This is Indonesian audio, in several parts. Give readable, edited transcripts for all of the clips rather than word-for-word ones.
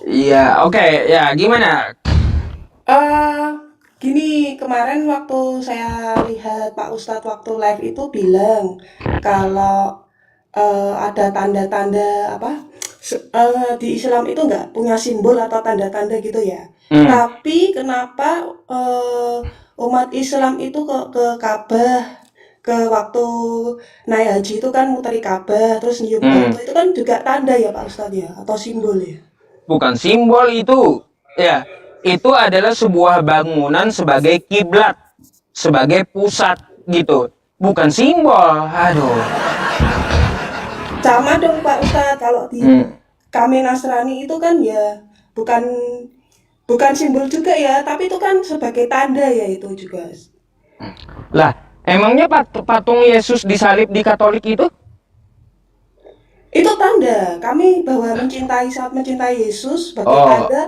Iya, oke, ya gimana? Eh, Gini, kemarin waktu saya lihat Pak Ustadz waktu live itu bilang kalau ada tanda-tanda apa di Islam itu nggak punya simbol atau tanda-tanda gitu ya. Hmm, Tapi kenapa umat Islam itu ke Ka'bah ke waktu naik haji itu kan muteri Ka'bah terus nyium batu hmm. itu kan juga tanda ya Pak Ustadz ya atau simbol ya. Bukan simbol itu. Ya, itu adalah sebuah bangunan sebagai kiblat, sebagai pusat gitu. Bukan simbol. Aduh. Sama dong Pak Ustadz, kalau di Hmm. kami Nasrani itu kan ya bukan bukan simbol juga ya, tapi itu kan sebagai tanda ya itu juga. Lah, emangnya patung Yesus disalib di Katolik itu? Itu tanda kami bahwa mencintai saat mencintai Yesus sebagai Oh, tanda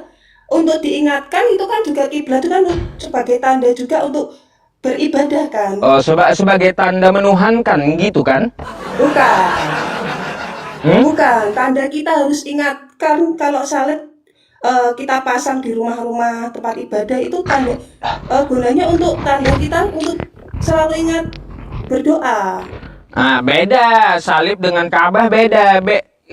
untuk diingatkan itu kan juga kiblat itu kan sebagai tanda juga untuk beribadah kan. oh, sebagai tanda menuhankan gitu kan? Bukan. Hmm? Bukan, tanda kita harus ingatkan kalau salib kita pasang di rumah-rumah tempat ibadah itu tanda gunanya untuk tanda kita untuk selalu ingat berdoa. Ah, beda. Salib dengan Ka'bah beda.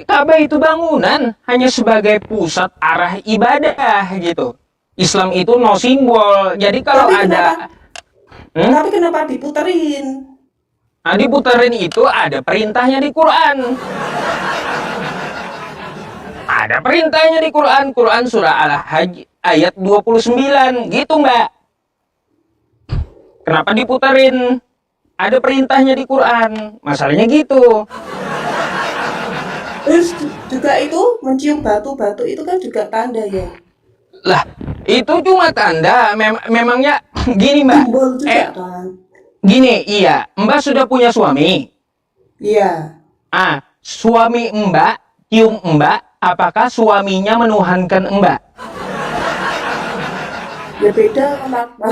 Ka'bah itu bangunan hanya sebagai pusat arah ibadah gitu. Islam itu no simbol. Jadi kalau Tapi kenapa ada, hmm? tapi kenapa diputerin? Nah, diputerin itu ada perintahnya di Quran. Ada perintahnya di Quran. Quran surah Al-Hajj ayat 29 gitu, Mbak. Kenapa diputerin? Ada perintahnya di Quran. Masalahnya gitu. Terus juga itu mencium batu-batu itu kan juga tanda ya. Lah, itu cuma tanda. Memangnya gini, Mbak. Simbol juga Eh, kan. Gini, iya. Mbak sudah punya suami. Iya. Ah, suami Mbak cium Mbak. Apakah suaminya menuhankan Mbak? Ya beda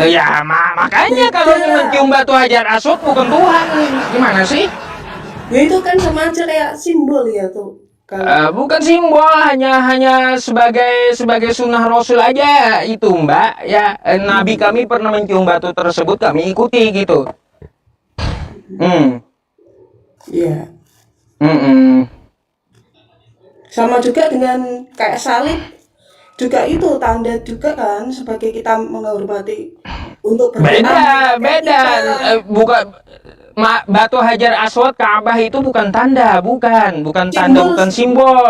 Ya, makanya kalau beda. mencium batu hajar aswad bukan Tuhan. Gimana sih? Ya itu kan sama aja kayak simbol ya tuh. Kalau Bukan simbol, hanya sebagai sunnah Rasul aja itu Mbak. Ya, Nabi kami pernah mencium batu tersebut, kami ikuti gitu. Hmm, ya hmm, hmm. sama juga dengan kayak salib juga itu tanda juga kan sebagai kita menghormati untuk berdoa Beda, mengingatkan beda. kita Bukan batu hajar aswad Ka'bah itu bukan tanda, bukan tanda, simbol. bukan simbol.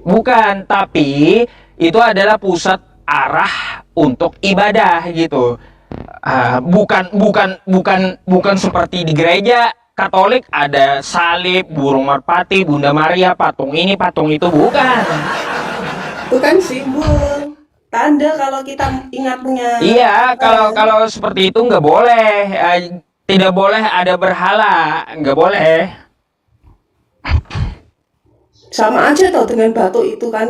Bukan, tapi itu adalah pusat arah untuk ibadah gitu. Bukan seperti di gereja Katolik ada salib, burung merpati, Bunda Maria, patung ini, patung itu, bukan. Itu kan simbol tanda kalau kita ingat punya Iya, kalau Tuhan. kalau seperti itu nggak boleh. Tidak boleh ada berhala, nggak boleh. Sama aja toh dengan batu itu kan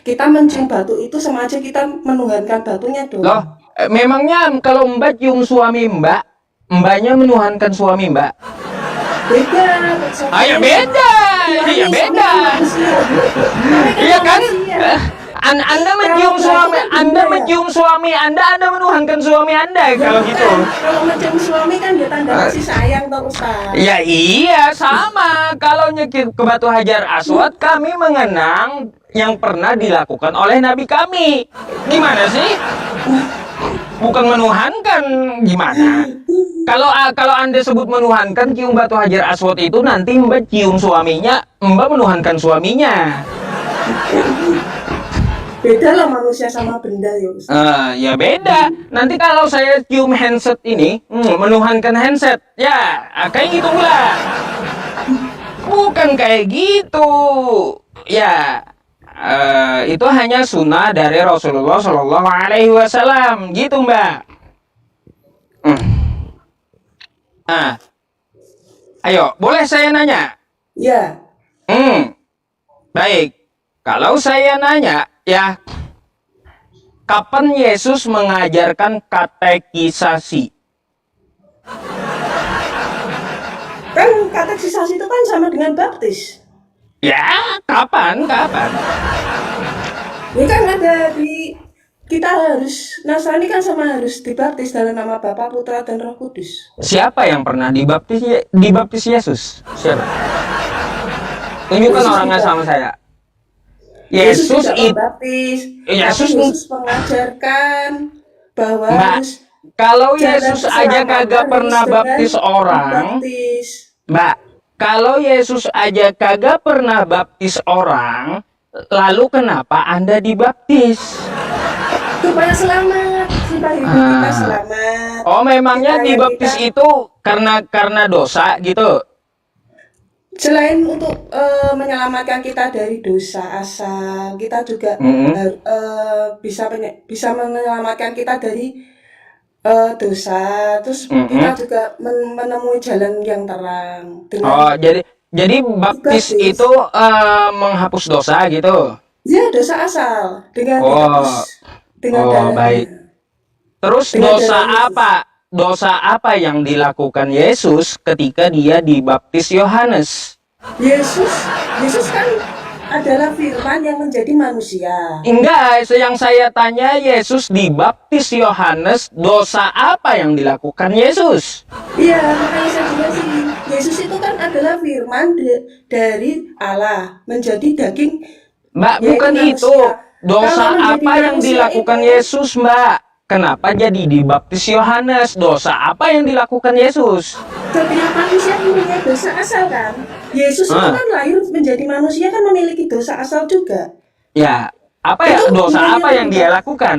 kita mencium batu itu sama aja kita menuhankan batunya Loh, dong. memangnya kalau Mbak cium suami Mbak, Mbaknya menuhankan suami Mbak? Beda, Ya suami beda, ya suami beda. kan manusia. Suami kan Iya kan? manusia. Anda Kalau mencium batu suami, kan Anda benda ya. mencium suami Anda menuhankan suami Anda Ya kalau gitu. bukan, kalau mencium suami kan ya tanda kasih sayang toh Ustaz. Ya iya, sama. Kalau nyekir ke Batu Hajar Aswad, kami mengenang yang pernah dilakukan oleh Nabi kami. Gimana sih? Bukan menuhankan, gimana? Kalau Anda sebut menuhankan cium Batu Hajar Aswad itu nanti Mbak cium suaminya, Mbak menuhankan suaminya. Beda lah manusia sama benda ya Ustaz. Ya beda. Nanti kalau saya cium handset ini, menuhankan handset, ya kayak gitu pula. Bukan kayak gitu. Ya, itu hanya sunnah dari Rasulullah Shallallahu Alaihi Wasallam, gitu Mbak. Hmm. Ah, ayo, boleh saya nanya? Ya, Baik. Kalau saya nanya, ya, kapan Yesus mengajarkan katekisasi? kan katekisasi itu kan sama dengan baptis. Ya, kapan? Ini kan ada di kita harus Nasrani kan sama harus dibaptis dalam nama Bapa, Putra dan Roh Kudus. Siapa yang pernah dibaptis Yesus? Siapa? Tunjukkan Yesus orangnya tidak. sama saya. Yesus Yesus tidak itu, membaptis, Yesus, tapi Yesus mengajarkan bahwa Mbak, harus kalau jalan Yesus aja keselamatan kagak harus pernah dengan baptis orang, dibaptis. Mbak, kalau Yesus aja kagak pernah baptis orang, lalu kenapa Anda dibaptis? Supaya selamat, supaya hidup kita selamat. Oh, memangnya Supaya dibaptis kita itu karena dosa gitu? selain untuk menyelamatkan kita dari dosa asal, kita juga Mm-mm. bisa menyelamatkan kita dari dosa. Terus Mm-mm. kita juga menemui jalan yang terang Oh, dengan jadi baptis dibaptis. itu menghapus dosa gitu. Ya, dosa asal dengan Oh, ditebus dengan oh baik. darahnya. Terus Dengan darah Yesus. dosa apa yang dilakukan Yesus ketika dia dibaptis Yohanes? Yesus kan adalah firman yang menjadi manusia. Enggak, yang saya tanya, Yesus dibaptis Yohanes, dosa apa yang dilakukan Yesus? Iya, makanya saya jelasin. Yesus itu kan adalah firman dari Allah menjadi daging, Mbak, yaitu bukan itu. manusia. Dosa Kalau menjadi apa yang manusia dilakukan itu, Yesus, Mbak? Kenapa jadi dibaptis Yohanes? Dosa apa yang dilakukan Yesus? setiap manusia punya dosa asal kan. Yesus itu Ah, kan lahir menjadi manusia kan memiliki dosa asal juga. ya, Itu dosa apa yang dia menyebabkan lakukan?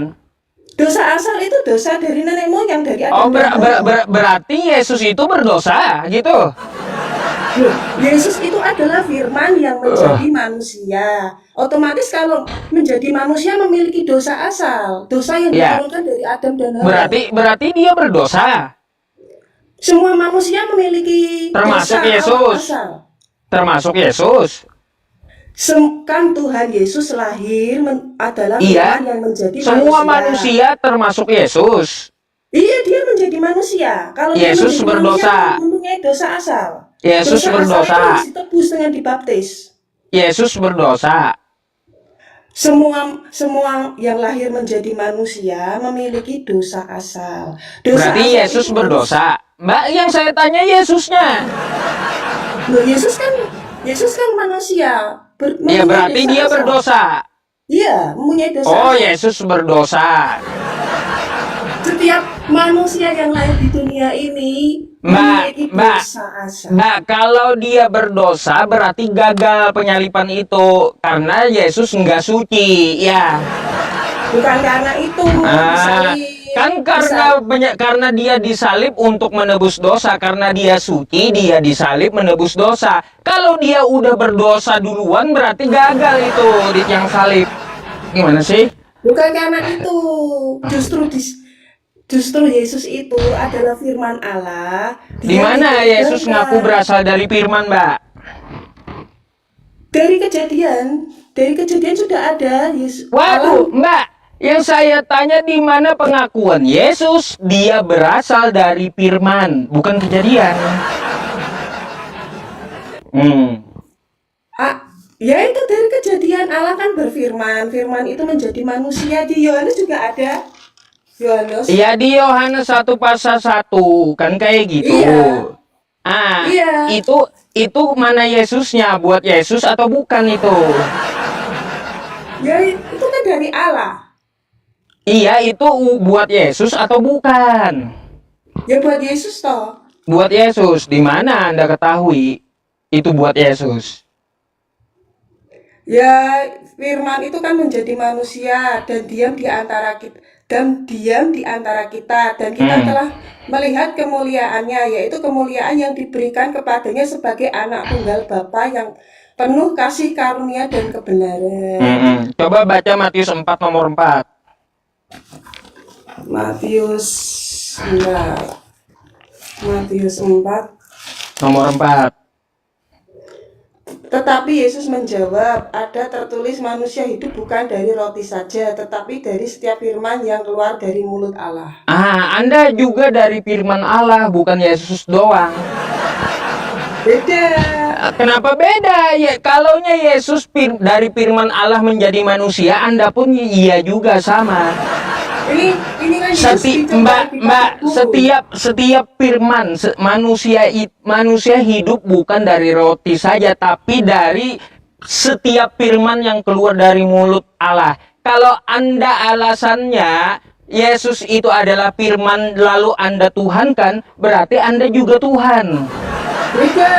dosa asal itu dosa dari nenek moyang dari Oh, Adam dan Hawa. berarti Yesus itu berdosa, gitu. Loh, Yesus itu adalah firman yang Eh, menjadi manusia. Otomatis kalau menjadi manusia memiliki dosa asal, dosa yang ya, diturunkan dari Adam dan Hawa. berarti dia berdosa, Semua manusia memiliki termasuk dosa awal Yesus, asal. termasuk Yesus. Kan Tuhan Yesus lahir adalah Iya, firman yang menjadi semua manusia. manusia termasuk Yesus. Iya, dia menjadi manusia. Kalau dia Yesus menjadi manusia berdosa. mempunyai dosa asal. Yesus Dosa asal itu harus berdosa. ditebus dengan dibaptis. Yesus berdosa. Semua yang lahir menjadi manusia memiliki dosa asal. Dosa Berarti asal Yesus itu berdosa. Mbak, yang saya tanya Yesusnya. Loh, Yesus kan manusia, Ya, mempunyai berarti dosa dia asal. berdosa. Iya, mempunyai dosa Oh, asal. Yesus berdosa. Setiap manusia yang lahir di dunia ini memiliki Mbak, dosa asal. Mbak, kalau dia berdosa berarti gagal penyalipan itu karena Yesus nggak suci, ya. Bukan karena itu Ah, disalib, kan karena dia disalib untuk menebus dosa, karena dia suci, dia disalib menebus dosa. Kalau dia udah berdosa duluan berarti gagal itu di yang salib. Gimana sih? bukan karena itu. Justru Yesus itu adalah firman Allah. Di Dia mana Yesus ngaku diturunkan berasal dari firman, Mbak? dari kejadian. Dari kejadian sudah ada Yesus Waduh, Allah. Mbak, yang saya tanya di mana pengakuan Yesus dia berasal dari firman, bukan kejadian. Ya itu dari kejadian Allah kan berfirman. Firman itu menjadi manusia. Di Yohanes juga ada. Yohanes. Iya, di Yohanes 1 pasal 1 kan kayak gitu. Iya. Ah, Iya. itu mana Yesusnya? Buat Yesus atau bukan itu? Ya itu kan dari Allah. Iya, itu buat Yesus atau bukan? Ya buat Yesus toh. Buat Yesus. Di mana Anda ketahui itu buat Yesus? Ya firman itu kan menjadi manusia dan diam di antara kita dan kita telah melihat kemuliaannya, yaitu kemuliaan yang diberikan kepadanya sebagai anak tunggal Bapa yang penuh kasih karunia dan kebenaran. Coba baca Matius 4 nomor 4. Matius 4 Nomor 4. Tetapi Yesus menjawab, ada tertulis manusia hidup bukan dari roti saja, tetapi dari setiap firman yang keluar dari mulut Allah. Anda juga dari firman Allah, bukan Yesus doang. Beda. Kenapa beda? Ya, kalaunya Yesus dari firman Allah menjadi manusia, Anda pun iya juga sama. Ini kan Yesus dicoba di Mbak, padang gurun. setiap firman manusia hidup bukan dari roti saja, tapi dari setiap firman yang keluar dari mulut Allah. Kalau Anda alasannya Yesus itu adalah firman lalu Anda Tuhan kan, berarti Anda juga Tuhan. Beda.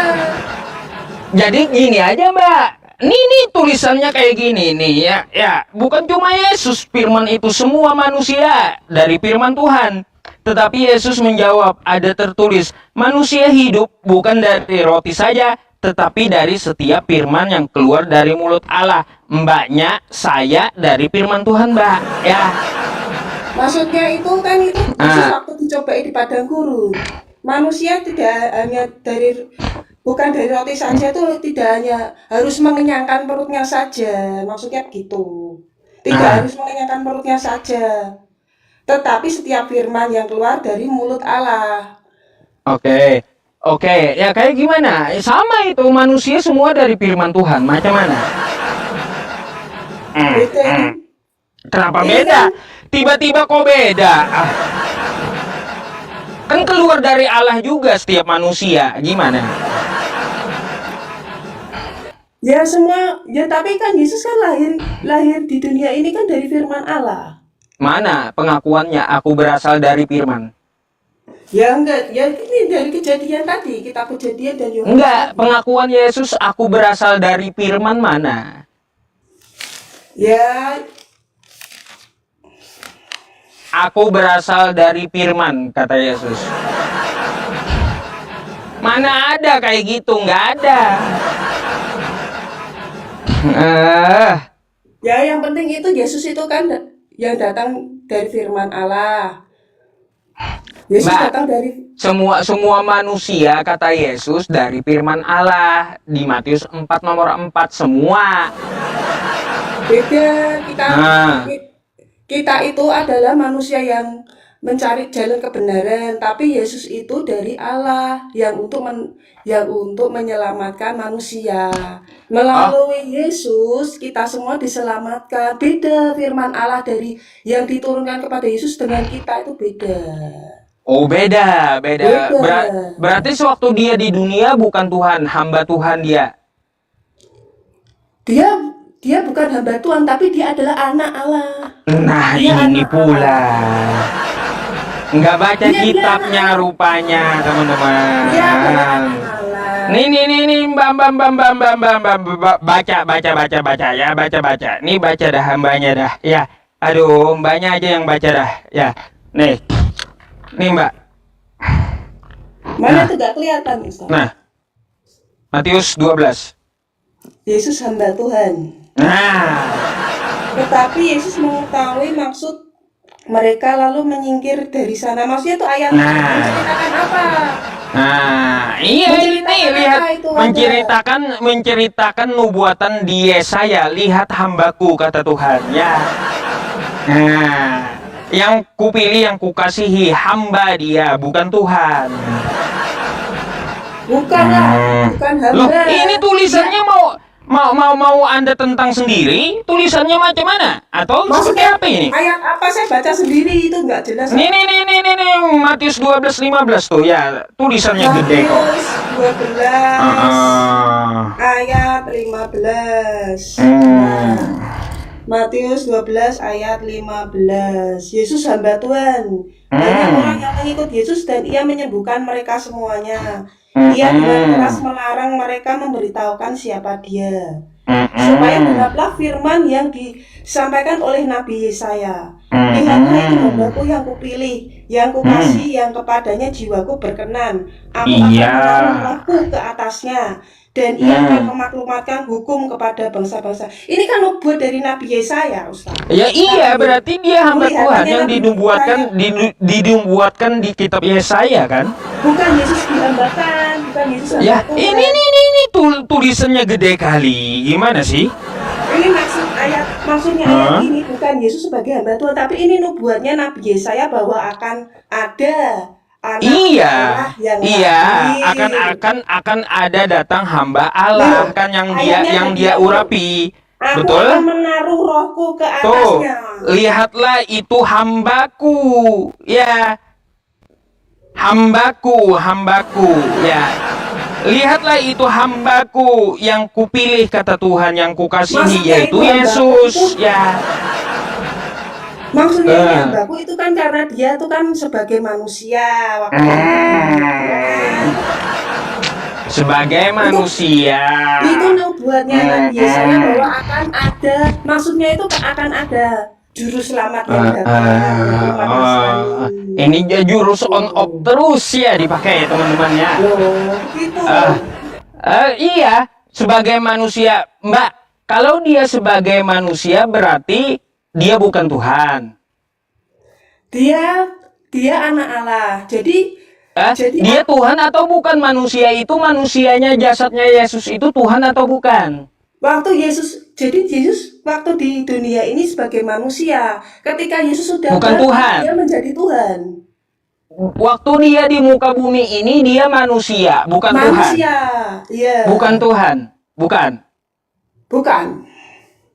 Jadi gini aja Mbak, ini tulisannya kayak gini nih ya, bukan cuma Yesus firman itu, semua manusia dari firman Tuhan. Tetapi Yesus menjawab, ada tertulis, manusia hidup bukan dari roti saja, tetapi dari setiap firman yang keluar dari mulut Allah. Mbaknya, saya dari firman Tuhan Mbak, ya. Maksudnya itu kan itu Yesus Ah. waktu dicobai di padang gurun. Manusia tidak hanya bukan dari roti saja, itu tidak hanya harus mengenyangkan perutnya saja. Maksudnya begitu. Tidak Ah. harus mengenyangkan perutnya saja. Tetapi setiap firman yang keluar dari mulut Allah. Oke, ya kayak gimana? Sama itu, manusia semua dari firman Tuhan, macam mana? Beda ini. Kenapa Ini beda? kan Tiba-tiba kok beda? Kan keluar dari Allah juga setiap manusia, gimana? ya semua ya, tapi kan Yesus kan lahir di dunia ini kan dari firman Allah. Mana pengakuannya aku berasal dari firman? Ya enggak, ya ini dari kejadian tadi, kitab Kejadian dan Yohanes Enggak, tadi. pengakuan Yesus aku berasal dari firman mana? Ya, Aku berasal dari firman, kata Yesus. Mana ada kayak gitu, nggak ada. ya yang penting itu Yesus itu kan yang datang dari firman Allah. Yesus Mbak, datang dari semua manusia, kata Yesus, dari firman Allah. Di Matius 4 nomor 4, semua. beda kita Nah. kita itu adalah manusia yang mencari jalan kebenaran, tapi Yesus itu dari Allah yang untuk menyelamatkan manusia. Melalui Yesus kita semua diselamatkan. Beda firman Allah dari yang diturunkan kepada Yesus dengan kita itu beda. Oh, beda. Beda. Berarti sewaktu dia di dunia bukan Tuhan, hamba Tuhan dia. Dia bukan hamba Tuhan, tapi dia adalah anak Allah. Nah, Dia ini anak pula. Nggak baca Dia kitabnya anak rupanya, teman-teman. Dia adalah anak Allah. Nih, Mbak, baca ya, baca. Nih baca dah hambanya dah, ya. Aduh, mbaknya aja yang baca dah, ya. Nih Mbak. Mana itu gak kelihatan, Ustaz? Nah, Matius 12. Yesus hamba Tuhan. Nah, Tetapi Yesus mengetahui maksud mereka lalu menyingkir dari sana. Maksudnya itu ayat Nah. menceritakan apa? Iya ini Menceritakan lihat, apa itu ada? menceritakan nubuatan di Yesaya. Lihat hambaku, kata Tuhan, ya. Nah, yang kupilih, yang kukasihi, hamba dia, bukan Tuhan. Bukan lah, bukan hamba. Loh, ini tulisannya mau Anda tentang sendiri? Tulisannya macam mana? Atau seperti Maksudnya apa ini? ayat apa saya baca sendiri itu nggak jelas. Nih, Matius 12:15 tuh, ya. Tulisannya gede kok. Matius 12 ayat 15. Nah, Matius 12 ayat 15. Yesus hamba Tuhan. Banyak orang yang mengikut Yesus dan ia menyembuhkan mereka semuanya. Ia dengan keras melarang mereka memberitahukan siapa dia. Supaya genaplah firman yang disampaikan oleh Nabi Yesaya. Lihatlah itu hambaku yang kupilih, yang kukasih, yang kepadanya jiwaku berkenan. Aku akan menaruh rohku ke atasnya, dan ia akan memaklumatkan hukum kepada bangsa-bangsa. Ini kan nubuat dari Nabi Yesaya, Ustaz. Ya iya, berarti dia hamba Tuhan yang Kelihatannya dinubuatkan di kitab Yesaya kan? Bukan Yesus dihambakan, bukan Yesus hamba Ya, Tuhan. ini tulisannya gede kali. Gimana sih? Ini maksudnya ayat ini bukan Yesus sebagai hamba Tuhan, tapi ini nubuatnya Nabi Yesaya bahwa akan ada anak Iya, Allah yang iya, lain. akan ada datang hamba Allah Loh, kan ayatnya yang ada dia bilang tuh, urapi. aku akan Betul? menaruh rohku ke Tuh, atasnya. lihatlah itu hambaku. Ya, hambaku, ya. Lihatlah itu hambaku yang kupilih kata Tuhan yang kukasihi Maksudnya itu yaitu hambaku itu, Yesus, ya. maksudnya ini Eh. hambaku itu kan karena dia tuh kan sebagai manusia waktu di dunia. Hmm. Sebagai Itu manusia. itu nubuatnya Nabi Yesaya bahwa akan ada, maksudnya itu akan ada juru selamat yang datang yaitu umat Nasrani. Ini jurus on off Tuh. terus ya dipakai ya teman-teman ya. Loh, gitu. Ah, iya, sebagai manusia, Mbak. Kalau dia sebagai manusia berarti dia bukan Tuhan. Dia dia anak Allah. Jadi Dia Tuhan atau bukan manusia itu manusianya jasadnya Yesus itu Tuhan atau bukan? jadi Yesus waktu di dunia ini sebagai manusia. Ketika Yesus sudah Bukan bangkit, Tuhan. dia menjadi Tuhan. Waktu dia di muka bumi ini dia manusia, bukan Tuhan. Manusia, iya. Bukan Tuhan, bukan. Bukan.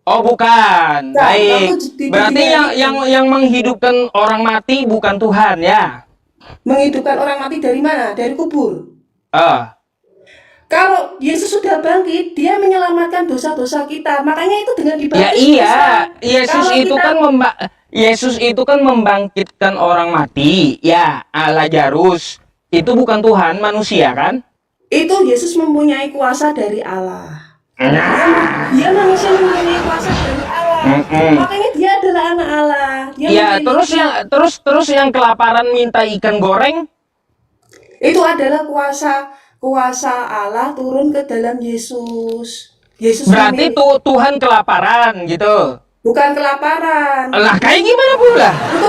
Oh, bukan. Nah, Baik. waktu di Berarti dunia ini yang menghidupkan orang mati bukan Tuhan ya. menghidupkan orang mati dari mana? Dari kubur. Eh, Kalau Yesus sudah bangkit, dia menyelamatkan dosa-dosa kita. Makanya itu dengan ya dibaptis iya, bisa. Yesus Kalau itu kita kan Yesus itu kan membangkitkan orang mati. Ya, Lazarus itu bukan Tuhan, manusia kan? itu Yesus mempunyai kuasa dari Allah. Nah, Dia manusia mempunyai kuasa dari Allah. Makanya dia adalah anak Allah. Dia ya memiliki terus yang kelaparan minta ikan goreng, itu adalah kuasa Allah turun ke dalam Yesus. Yesus berarti memiliki Tuhan kelaparan gitu. bukan kelaparan. Lah kayak gimana pula? Itu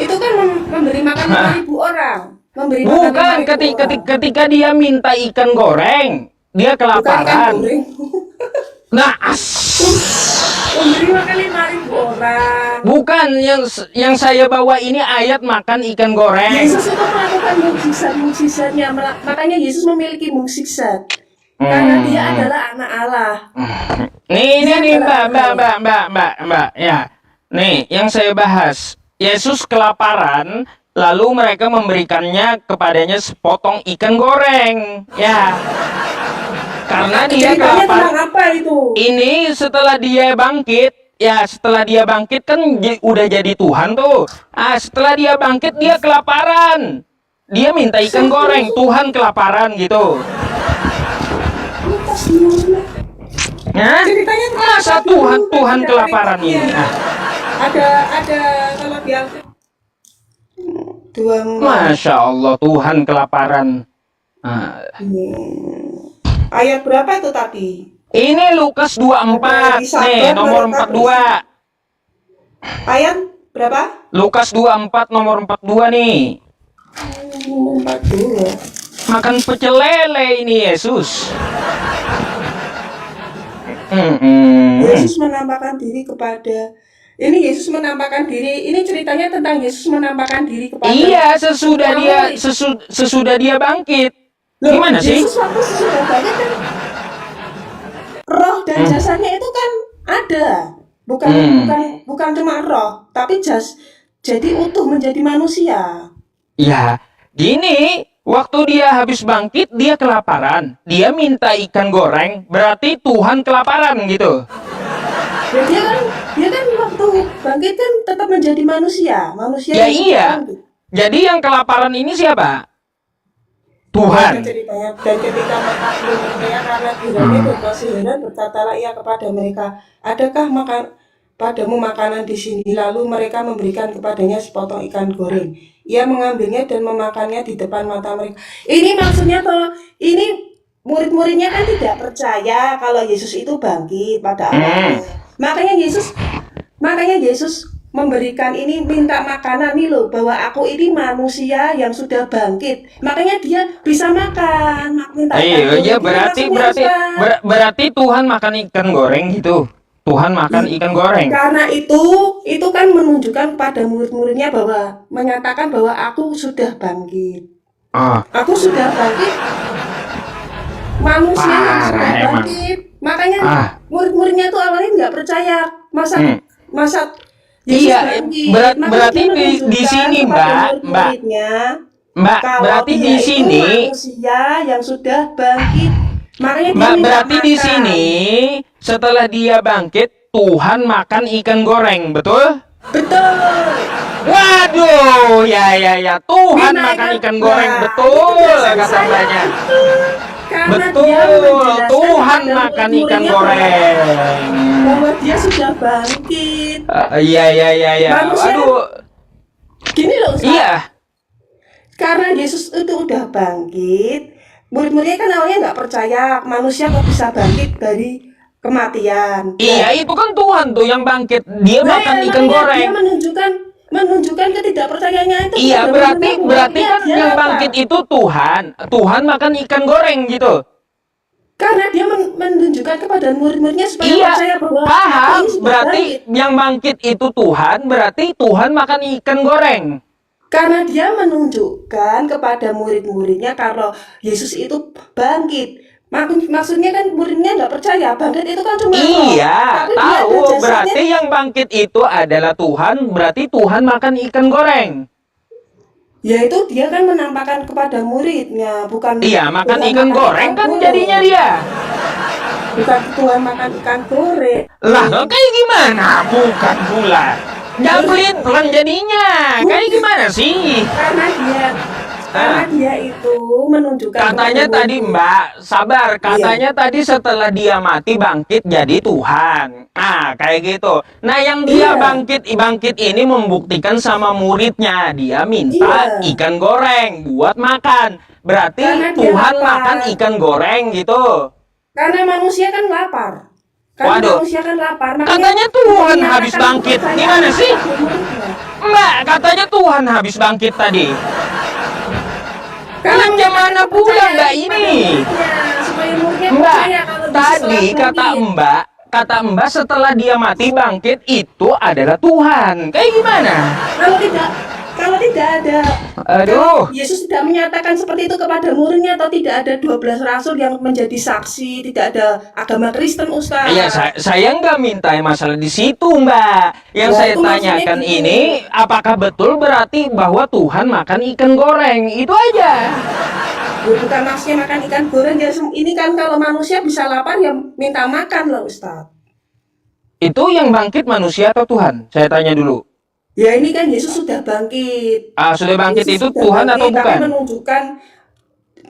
itu kan memberi makan 5.000 orang. Memberi makan Bukan 5.000 orang. ketika dia minta ikan goreng, dia Bukan ikan kelaparan. goreng. Nah, Memberi makan 5.000 orang. bukan yang saya bawa ini ayat makan ikan goreng. Yesus itu melakukan mukjizat-mukjizatnya. Makanya Yesus memiliki mukjizat. Karena dia adalah anak Allah. Nih, Mbak, ya. Nih, yang saya bahas. Yesus kelaparan, lalu mereka memberikannya kepadanya sepotong ikan goreng. Ya, karena dia Ceritanya kelaparan. tentang apa itu? Ini setelah dia bangkit, ya setelah dia bangkit kan udah jadi Tuhan tuh. Setelah dia bangkit dia kelaparan. Dia minta ikan goreng, Tuhan kelaparan gitu. Hah? Ceritanya tentang Masa apa dulu? Tuhan Ada kelaparan ceritanya. ini? Ada kalau dia dua Masya Allah, Tuhan kelaparan. ayat berapa itu tadi? Ini Lukas 24, nih nomor 42. Ayat berapa? Lukas 24 nomor 42 nih. 42. Makan pecel lele ini Yesus. Yesus menampakkan diri kepada Yesus menampakkan diri. Ini ceritanya tentang Yesus menampakkan diri kepada Iya, sesudah dia bangkit. Loh, Gimana sih? Yesus waktu sesudah bangkit kan roh dan jasanya itu kan ada. Bukan cuma roh, tapi jadi utuh menjadi manusia. Ya, gini, waktu dia habis bangkit, dia kelaparan. Dia minta ikan goreng, berarti Tuhan kelaparan gitu. Ya, dia kan waktu bangkit kan tetap menjadi manusia. Manusia Ya yang iya. bangkit. Jadi yang kelaparan ini siapa? Dan Tuhan. ceritanya, dan ketika mereka belum percaya karena dirinya bermasih heran, berkatalah ia kepada mereka, adakah padamu makanan di sini? Lalu mereka memberikan kepadanya sepotong ikan goreng. Ia mengambilnya dan memakannya di depan mata mereka. Ini maksudnya toh, ini murid-muridnya kan tidak percaya kalau Yesus itu bangkit pada awalnya. Makanya Yesus memberikan ini, minta makanan nih loh, bahwa aku ini manusia yang sudah bangkit. Makanya dia bisa makan. Minta Iya, ikan goreng. ya Jadi maksudnya apa? berarti Tuhan makan ikan goreng gitu. Tuhan makan ikan goreng. Karena itu kan menunjukkan pada murid-muridnya bahwa menyatakan bahwa aku sudah bangkit. Ah, Aku sudah bangkit, manusia yang sudah parah emang. bangkit. Makanya Ah, murid-muridnya tuh awalnya nggak percaya. Masa hmm. masa Yesus Iya, bangkit. Makanya berarti dia di menunjukkan sini, kepada Mbak, murid-muridnya kalau berarti dia di itu sini, manusia yang sudah bangkit. Makanya dia Mbak, minta berarti di makan. sini setelah dia bangkit, Tuhan makan ikan goreng, betul? Betul. Waduh, ya, Tuhan makan Dinaikkan. ikan goreng, Nah, betul itu penjelasan kata saya. Mbaknya. Karena dia Betul, menjelaskan Tuhan kepada makan ikan murid-muridnya goreng. bahwa dia sudah bangkit. Iya. Manusia Waduh, gini loh Ustaz. iya. Karena Yesus itu udah bangkit, murid-muridnya kan awalnya nggak percaya manusia kok bisa bangkit dari kematian. Iya, itu kan Tuhan tuh yang bangkit. Dia Nah, makan ikan makanya goreng. dia menunjukkan ketidakpercayaannya itu Iya, kepada berarti murid-muridnya. kan Dia yang apa? bangkit itu Tuhan. Tuhan makan ikan goreng gitu. Karena dia menunjukkan kepada murid-muridnya supaya Iya, percaya bahwa aku paham. ini sudah Berarti bangkit. yang bangkit itu Tuhan, berarti Tuhan makan ikan goreng. Karena dia menunjukkan kepada murid-muridnya kalau Yesus itu bangkit. Maksudnya kan muridnya nggak percaya bangkit itu kan cuma roh. Iya, Tapi dia ada tahu. jasadnya. Berarti yang bangkit itu adalah Tuhan, berarti Tuhan makan ikan goreng. Yaitu dia kan menampakkan kepada muridnya, bukan Iya, makan bukan ikan goreng kan goreng. jadinya dia. Bukan Tuhan makan ikan goreng. Lah, kayak gimana? Bukan pula. Jablit kan jadinya. Kayak gimana sih? Karena dia itu menunjukkan Katanya kepada tadi murid. Mbak, sabar. Katanya tadi setelah dia mati bangkit jadi Tuhan. Nah, kayak gitu. Nah, yang dia Iya. bangkit ini membuktikan sama muridnya. Dia minta Iya. ikan goreng buat makan. Berarti Karena dia Tuhan lapar. makan ikan goreng gitu. Karena manusia kan lapar. Waduh. Manusia kan lapar. Makanya Katanya Tuhan menyatakan habis bangkit. kepercayaan Gimana sih? kepada muridnya. Mbak, katanya Tuhan habis bangkit tadi. Karena Mana pula percaya Mbak kepada ini? muridnya, supaya muridnya Mbak, percaya kalau Yesus tadi telah bangkit. kata Mbak setelah dia mati bangkit itu adalah Tuhan. Kayak gimana? Kalau tidak ada, Aduh. kalau Yesus tidak menyatakan seperti itu kepada muridnya, atau tidak ada 12 rasul yang menjadi saksi, tidak ada agama Kristen, Ustaz. Iya, saya nggak minta masalah di situ, Mbak. Yang Ya, saya itu maksudnya tanyakan gitu. ini, apakah betul berarti bahwa Tuhan makan ikan goreng? Itu aja. Ya, bukan maksudnya makan ikan goreng ya. Ini kan kalau manusia bisa lapar ya minta makan loh, Ustaz. Itu yang bangkit manusia atau Tuhan? Saya tanya dulu. Ya ini kan Yesus sudah bangkit. Sudah bangkit Yesus itu sudah Tuhan bangkit, atau tapi bukan?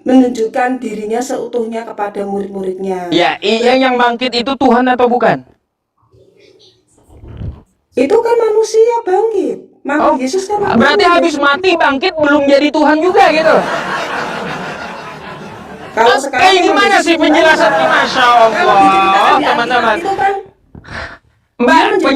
menunjukkan dirinya seutuhnya kepada murid-muridnya. Ya, yang bangkit itu Tuhan atau bukan? Itu kan manusia bangkit. Oh, Yesus kan berarti habis mati bangkit belum jadi Tuhan juga gitu. Kalau sekarang Kayak gimana sih penjelasannya? Masya Kalau diceritakan Allah, di teman-teman. Alkitab itu kan Mbak, dia menjadi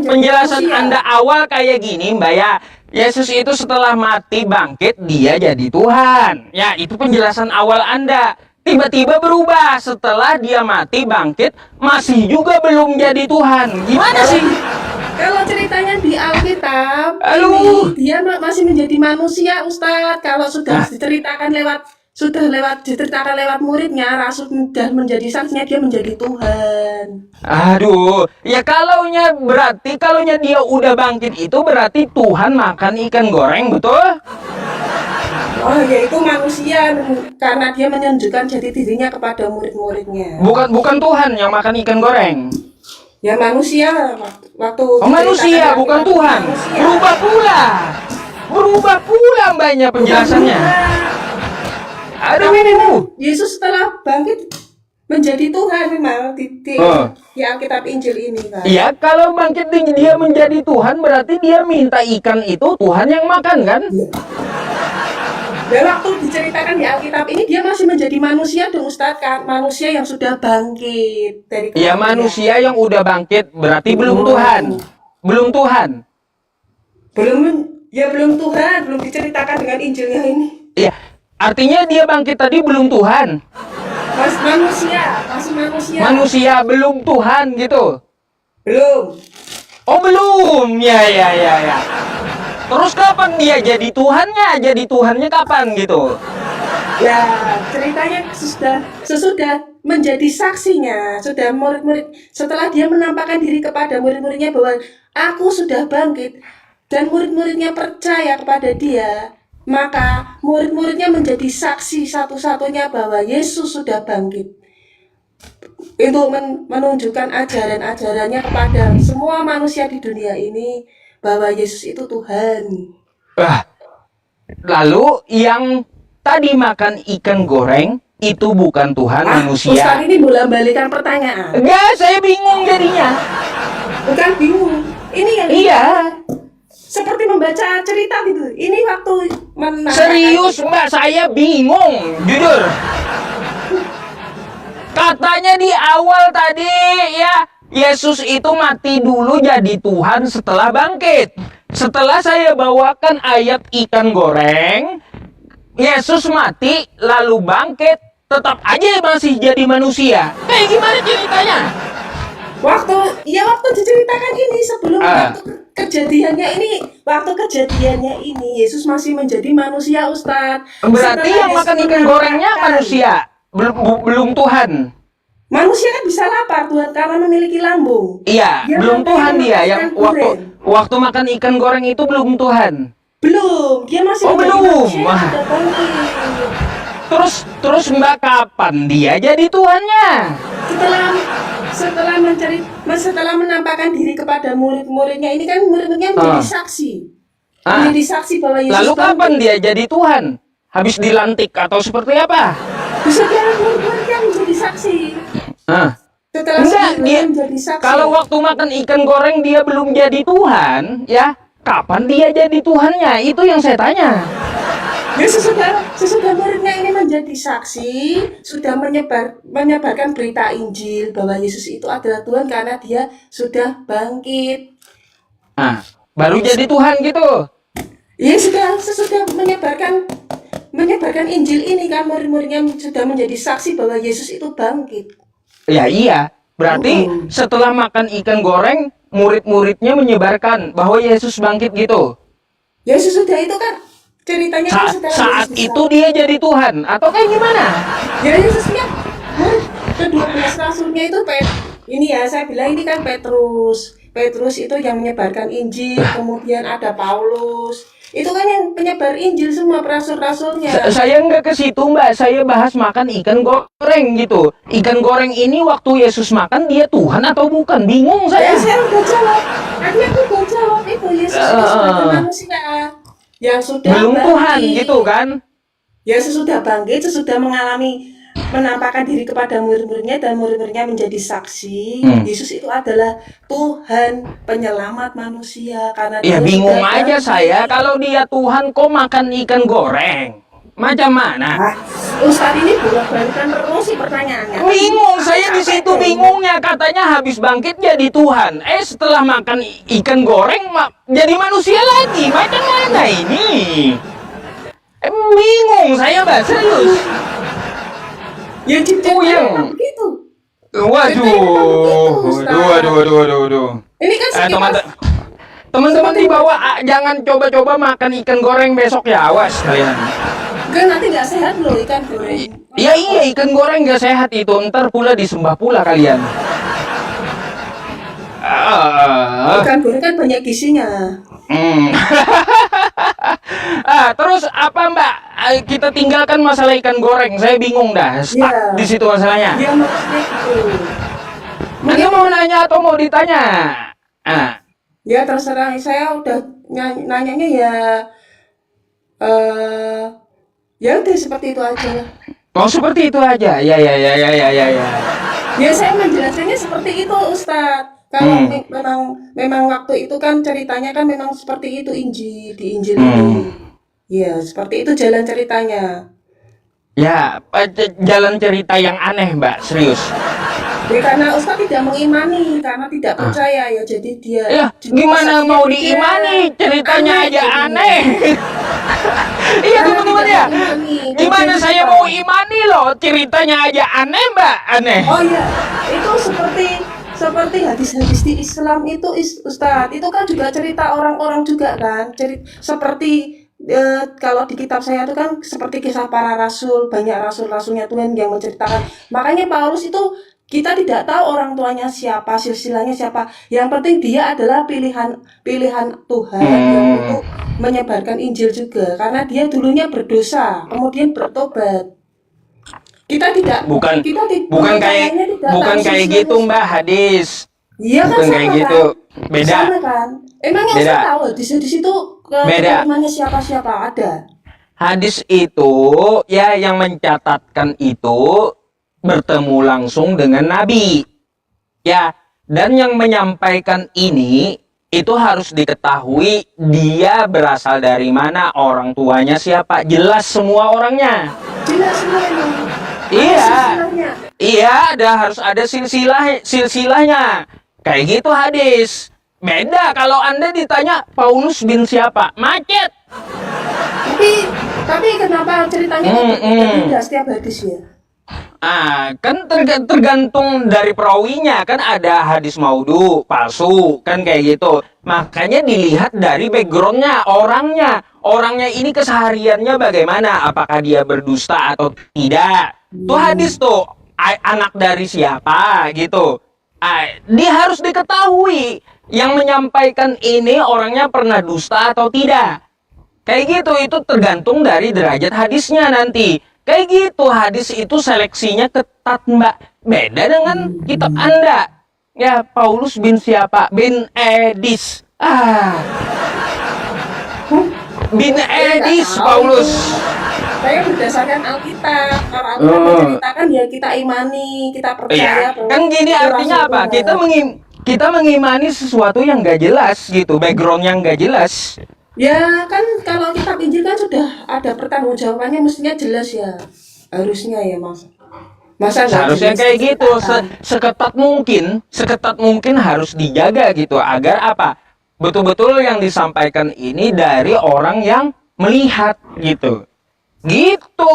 penjelasan manusia. Anda awal kayak gini, Mbak ya. Yesus itu setelah mati bangkit, dia jadi Tuhan. Ya, itu penjelasan awal Anda. Tiba-tiba berubah setelah dia mati bangkit, masih juga belum jadi Tuhan. Gimana sih? Kalau ceritanya di Alkitab, Aduh. ini dia masih menjadi manusia, Ustadz. Kalau sudah diceritakan lewat muridnya, rasul sudah menjadi saksinya, dia menjadi Tuhan. Aduh, ya kalaunya dia udah bangkit itu berarti Tuhan makan ikan goreng, betul? Oh ya itu manusia karena dia menunjukkan jati dirinya kepada murid-muridnya. Bukan Tuhan yang makan ikan goreng. Ya manusia waktu Manusia bukan Tuhan. Manusia. Berubah pula mbaknya penjelasannya. Aduh. Yesus setelah bangkit menjadi Tuhan memang di Alkitab Injil ini kan. Iya, kalau bangkit dia menjadi Tuhan berarti dia minta ikan itu Tuhan yang makan kan? Dan waktu diceritakan di Alkitab ini dia masih menjadi manusia dong Ustadz kan, manusia yang sudah bangkit dari Iya, kematian. manusia yang udah bangkit berarti belum Tuhan. Belum Tuhan. Belum Tuhan, belum diceritakan dengan Injilnya ini. Iya, artinya dia bangkit tadi belum Tuhan. Masih manusia. Manusia belum Tuhan gitu. Belum. Oh belum, ya. Terus kapan dia jadi Tuhannya? Jadi Tuhannya kapan gitu? Ya, ceritanya sesudah menjadi saksinya, sudah murid-murid setelah dia menampakkan diri kepada murid-muridnya bahwa aku sudah bangkit dan murid-muridnya percaya kepada dia, maka murid-muridnya menjadi saksi satu-satunya bahwa Yesus sudah bangkit. Itu menunjukkan ajaran-ajarannya kepada semua manusia di dunia ini bahwa Yesus itu Tuhan. Wah, lalu yang tadi makan ikan goreng itu bukan Tuhan Ustaz manusia. ini bolak-balikan pertanyaan. Enggak, saya bingung jadinya. Bukan bingung. Ini yang Iya. seperti membaca cerita gitu. Ini waktu Serius Mbak, saya bingung, jujur. Katanya di awal tadi ya, Yesus itu mati dulu jadi Tuhan setelah bangkit. Setelah saya bawakan ayat ikan goreng, Yesus mati lalu bangkit, tetap aja masih jadi manusia. Gimana ceritanya? Waktu diceritakan ini sebelum waktu kejadiannya ini Yesus masih menjadi manusia, Ustadz. Berarti Setelah yang Yesus makan ikan gorengnya menampakkan, manusia, belum Tuhan. manusia kan bisa lapar Tuhan karena memiliki lambung. Iya, Dia belum makan Tuhan dia ikan yang goreng. waktu makan ikan goreng itu belum Tuhan. Belum, dia masih Oh, menjadi belum. manusia yang Wah. sudah bangkit. Terus Mbak kapan dia jadi Tuhannya? Setelah menampakkan diri kepada murid-muridnya, ini kan murid-muridnya menjadi saksi. Menjadi saksi bahwa Yesus Lalu bangkit. kapan dia jadi Tuhan? Habis dilantik atau seperti apa? Setelah murid-muridnya menjadi saksi. Setelah Enggak, dia menjadi saksi. kalau waktu makan ikan goreng dia belum jadi Tuhan, ya kapan dia jadi Tuhannya? Itu yang saya tanya. Ya, sesudah muridnya ini menjadi saksi, sudah menyebarkan berita Injil bahwa Yesus itu adalah Tuhan karena dia sudah bangkit. Baru jadi Tuhan gitu. Ya, sesudah menyebarkan Injil ini kan murid-muridnya sudah menjadi saksi bahwa Yesus itu bangkit. Ya iya, berarti setelah makan ikan goreng, murid-muridnya menyebarkan bahwa Yesus bangkit gitu. Ya, sesudah itu kan ceritanya kan Saat itu dia jadi Tuhan atau kayak gimana? Ya, Yesusnya ke-12 rasulnya itu saya bilang ini kan Petrus itu yang menyebarkan Injil, kemudian ada Paulus. Itu kan yang penyebar Injil semua rasul-rasulnya. Saya nggak ke situ Mbak, saya bahas makan ikan goreng gitu. Ikan goreng ini waktu Yesus makan dia Tuhan atau bukan? Bingung saya. Ya, saya udah jawab. Tadi aku udah jawab itu Yesus itu sebagai manusia yang sudah belum bangkit. Tuhan gitu kan? Ya, sesudah bangkit, sesudah menampakkan diri kepada murid-muridnya dan murid-muridnya menjadi saksi, Yesus itu adalah Tuhan penyelamat manusia karena Ya dia bingung sudah aja bangkit. saya kalau dia Tuhan kok makan ikan goreng. Macam mana? Ustadz ini bolak-balikan terus sih pertanyaannya. Bingung, saya di situ bingungnya. Katanya habis bangkit jadi Tuhan. Setelah makan ikan goreng jadi manusia lagi. Macam mana ini? Bingung saya Mbak, serius. Ya Puyeng. begitu. Waduh. Ini kan Teman-teman di bawah jangan coba-coba makan ikan goreng besok ya, awas kalian. nanti nggak sehat loh ikan goreng. Ya iya, ikan goreng nggak sehat itu, ntar pula disembah pula kalian. Ikan goreng kan banyak gizinya. Terus apa Mbak? Kita tinggalkan masalah ikan goreng. Saya bingung dah. Stuck di situ masalahnya. Ya maksudnya gitu. Anda mau nanya atau mau ditanya? Ya terserah. Saya udah nanyanya ya udah seperti itu aja. Oh seperti itu aja. Ya. Ya saya menjelaskannya seperti itu Ustadz. Kalau memang waktu itu kan ceritanya kan memang seperti itu di Injil ini. Ya seperti itu jalan ceritanya. Ya jalan cerita yang aneh Mbak, serius. Ya karena Ustadz tidak mengimani, karena tidak percaya ya, jadi dia. Ya gimana mau diimani? Ceritanya aja aneh. Iya teman-teman ya. Gimana saya mau imani loh? Ceritanya aja aneh Mbak, aneh. Oh iya, itu seperti hadis-hadis di Islam itu Ustadz, itu kan juga cerita orang-orang juga kan, seperti kalau di kitab saya itu kan seperti kisah para rasul, banyak rasul-rasulnya Tuhan yang menceritakan. Makanya Paulus itu kita tidak tahu orang tuanya siapa, silsilahnya siapa. Yang penting dia adalah pilihan Tuhan yang untuk menyebarkan Injil juga, karena dia dulunya berdosa, kemudian bertobat. Kita tidak Bukan kita bukan kayak percayanya tidak bukan tahu kayak silsilahnya gitu Mbak hadis. Iya kan Bukan kayak sama gitu. kan? Beda. Sama kan? Emangnya Beda. saya tahu di situ Beda. keturunannya siapa-siapa ada. Hadis itu ya yang mencatatkan itu bertemu langsung dengan Nabi. Ya, dan yang menyampaikan ini itu harus diketahui dia berasal dari mana, orang tuanya siapa, jelas semua orangnya. Jelas semua emang. Iya. Silsilahnya. Iya, harus ada silsilahnya. Kayak gitu hadis. Beda kalau Anda ditanya Paulus bin siapa, macet. Tapi kenapa ceritanya berbeda setiap hadis ya? Kan tergantung dari perawinya, kan ada hadis maudhu, palsu, kan kayak gitu. Makanya dilihat dari backgroundnya, orangnya ini kesehariannya bagaimana, apakah dia berdusta atau tidak. Tuh hadis tuh, anak dari siapa gitu. Dia harus diketahui yang menyampaikan ini orangnya pernah dusta atau tidak. Kayak gitu, itu tergantung dari derajat hadisnya nanti. Kayak gitu, hadis itu seleksinya ketat Mbak. Beda dengan kitab Anda. Ya, Paulus bin siapa? Bin Edis. Bin Edis Paulus. Saya berdasarkan Alkitab. Kalau Alkitab menceritakan ya kita imani, kita percaya. Kan gini artinya apa? Kita mengimani sesuatu yang gak jelas gitu, background yang gak jelas. Ya kan kalau kitab Injil kan sudah ada pertanggungjawabannya, mestinya jelas ya, harusnya ya Mas. Masa seharusnya kayak gitu, seketat mungkin harus dijaga gitu agar apa? Betul-betul yang disampaikan ini dari orang yang melihat gitu. Gitu.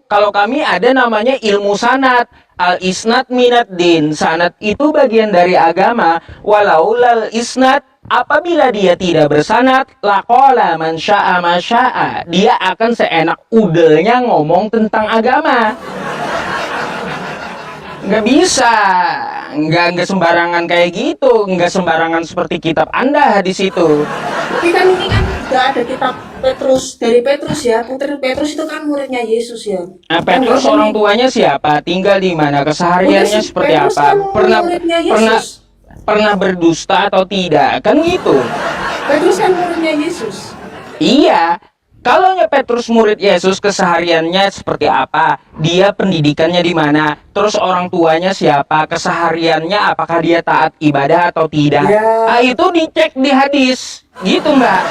Kalau kami ada namanya ilmu sanad. Al-isnad minad din. Sanad itu bagian dari agama. Walau lal isnad, apabila dia tidak bersanad, laqala man sya'a ma sya'a. Dia akan seenak udelnya ngomong tentang agama. Nggak bisa. Nggak sembarangan kayak gitu. Nggak sembarangan seperti kitab Anda di situ. Tapi kan ini kan udah ada kitab Petrus, dari Petrus ya. Petrus itu kan muridnya Yesus ya. Petrus orang tuanya siapa? Tinggal di mana? Kesehariannya seperti Petrus apa? Kan Pernah berdusta atau tidak? Kan gitu. Petrus kan muridnya Yesus. Iya. Kalau Petrus murid Yesus, kesehariannya seperti apa? Dia pendidikannya di mana? Terus orang tuanya siapa? Kesehariannya apakah dia taat ibadah atau tidak? Ya. Itu dicek di hadis. Gitu, Mbak.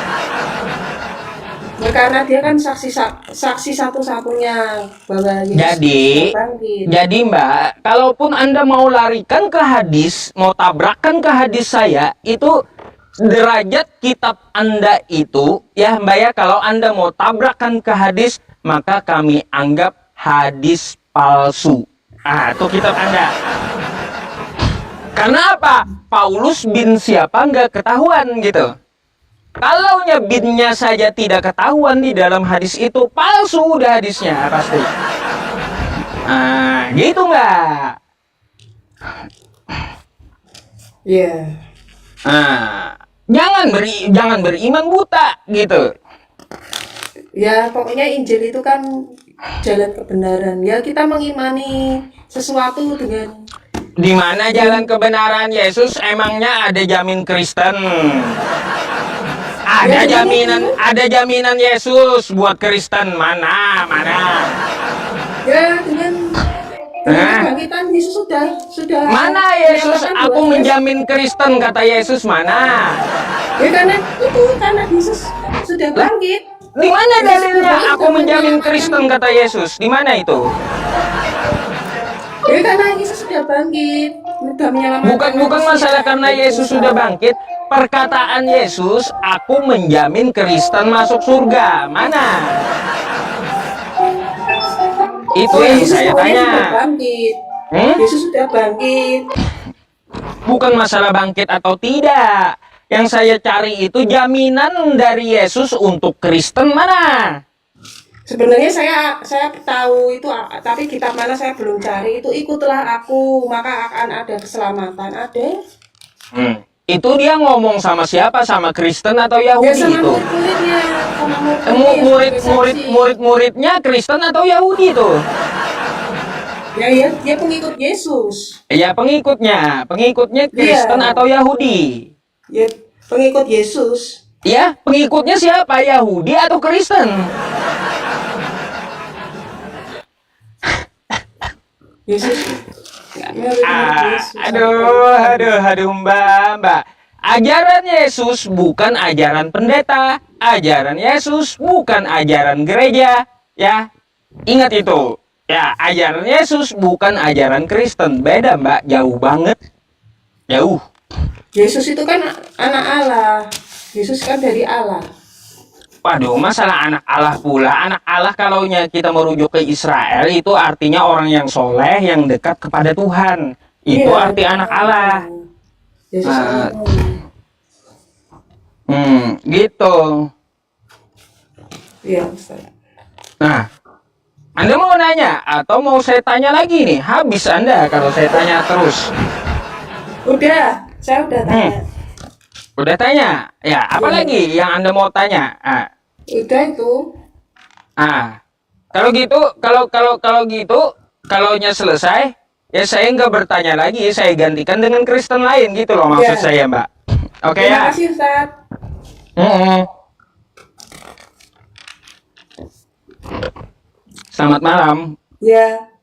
Ya, karena dia kan saksi satu-satunya bahwa Yesus bangkit. Jadi Mbak, kalaupun Anda mau larikan ke hadis, mau tabrakan ke hadis saya, itu derajat kitab Anda itu, ya Mbak ya, kalau Anda mau tabrakan ke hadis, maka kami anggap hadis palsu. Itu kitab Anda. Karena apa? Paulus bin siapa nggak ketahuan gitu. Kalau binnya saja tidak ketahuan di dalam hadis itu, palsu udah hadisnya pasti. Gitu Mbak. Iya. Jangan beriman buta gitu. Ya pokoknya Injil itu kan jalan kebenaran. Ya kita mengimani sesuatu dengan. Di mana jalan kebenaran Yesus? Emangnya ada jamin Kristen? Ada jaminan Yesus buat Kristen mana? Ya dengan kebangkitan Yesus sudah. Mana Yesus? Aku menjamin Kristen kata Yesus mana? Ya karena Yesus sudah bangkit. Di mana dalilnya aku menjamin Kristen kata Yesus? Di mana itu? Ya karena Yesus sudah bangkit. Bukan masalah karena Yesus sudah bangkit. Perkataan Yesus, aku menjamin Kristen masuk surga. Mana? Itu yang saya tanya. Yesus sudah bangkit. Bukan masalah bangkit atau tidak. Yang saya cari itu jaminan dari Yesus untuk Kristen mana? Sebenarnya saya tahu itu, tapi kitab mana saya belum cari. Itu ikutlah aku, maka akan ada keselamatan. Ada? Itu dia ngomong sama siapa? Sama Kristen atau Ya Yahudi sama itu? murid-muridnya, sama murid-muridnya. Muridnya Kristen atau Yahudi tuh? Ya, dia pengikut Yesus. Ya pengikutnya Kristen Iya. atau Yahudi? Ya, pengikut Yesus. Ya, pengikutnya siapa? Yahudi atau Kristen? Yesus. Yesus. Aduh, Mbak. Ajaran Yesus bukan ajaran pendeta. Ajaran Yesus bukan ajaran gereja. Ya, ingat itu. Ya, ajaran Yesus bukan ajaran Kristen. Beda, Mbak. Jauh banget. Jauh. Yesus itu kan anak Allah. Yesus kan dari Allah. Waduh, masalah anak Allah pula. Anak Allah kalau kita merujuk ke Israel itu artinya orang yang soleh, yang dekat kepada Tuhan. Itu Iya, arti anak Allah. Yesus Ah. anak Allah. Gitu. Iya, Ustaz. Nah, Anda mau nanya atau mau saya tanya lagi nih? Habis Anda kalau saya tanya terus. Udah, saya udah tanya. Udah tanya? Ya, apa Iya. lagi yang Anda mau tanya? Udah itu. Kalau gitu, kalau gitu, kalaunya selesai, ya saya nggak bertanya lagi, saya gantikan dengan Kristen lain gitu loh maksud Iya. saya, Mbak. Oke Terima ya? kasih, Ustaz. Mm-mm. Selamat malam. Ya.